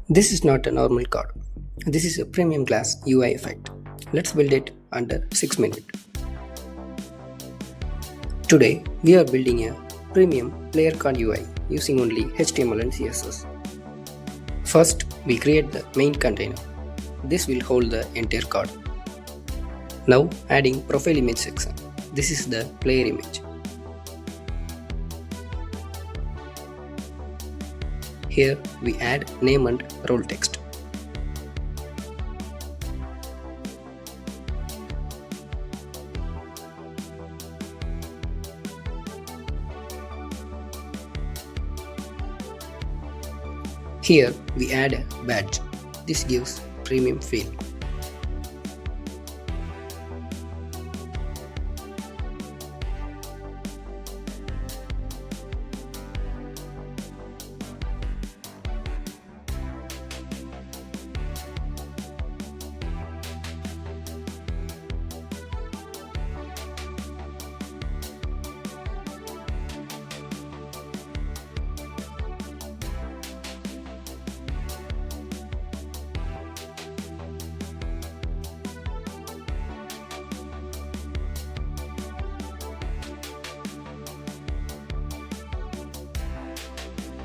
This is not a normal card. This is a premium glass UI effect. Let's build it under 6 minutes. Today we are building a premium player card UI using only HTML and CSS. First we create the main container. This will hold the entire card. Now adding profile image section. This is the player image. Here we add name and role text. Here we add a badge. This gives premium feel.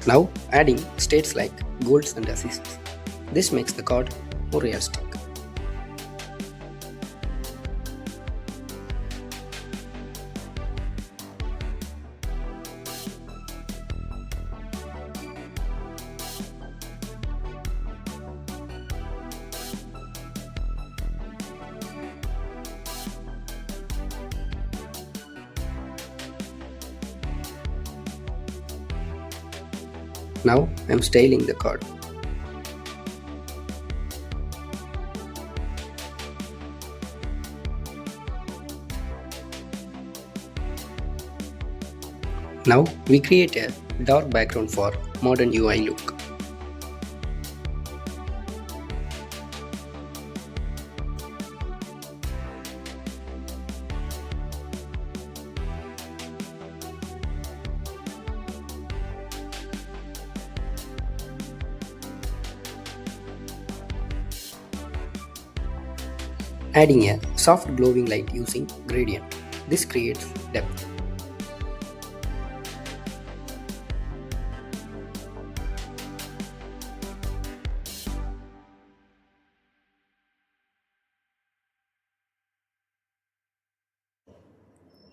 Now adding states like goals and assists. This makes the card more realistic. Now I am styling the card. Now we create a dark background for modern UI look. Adding a soft glowing light using gradient. This creates depth.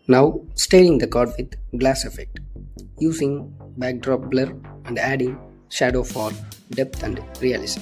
Now styling the card with glass effect, using backdrop blur and adding shadow for depth and realism.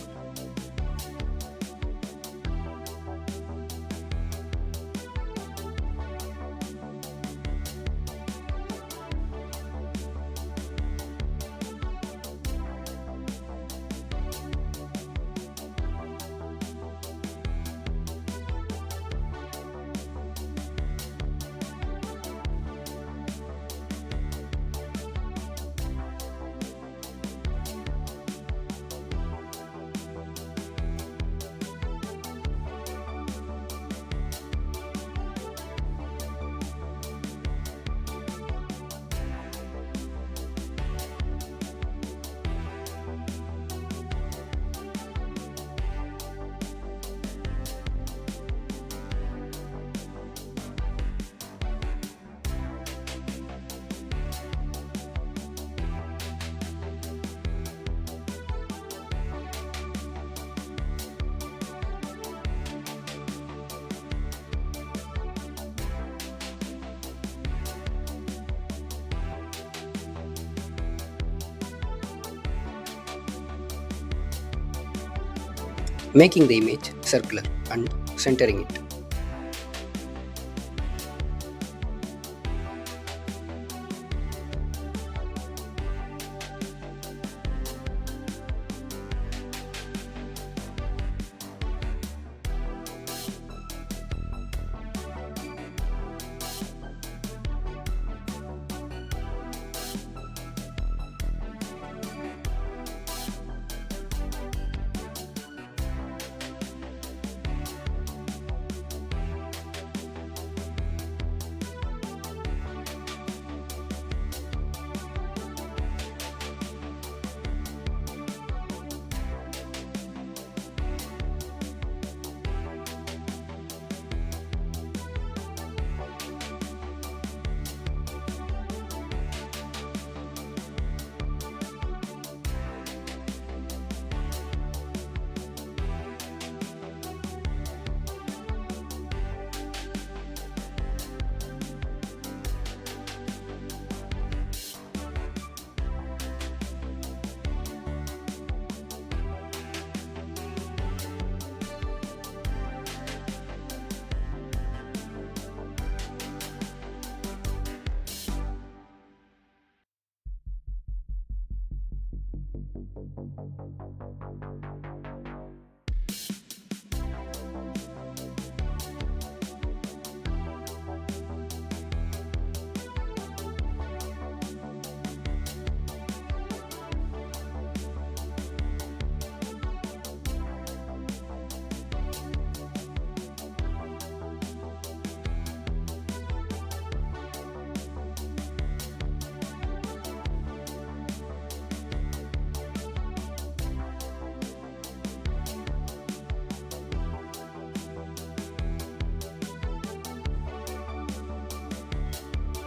Making the image circular and centering it.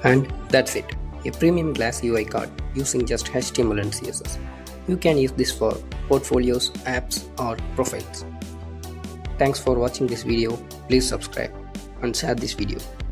And that's it, a premium Glass UI card using just HTML and CSS. You can use this for portfolios, apps or profiles. Thanks for watching this video. Please subscribe and share this video.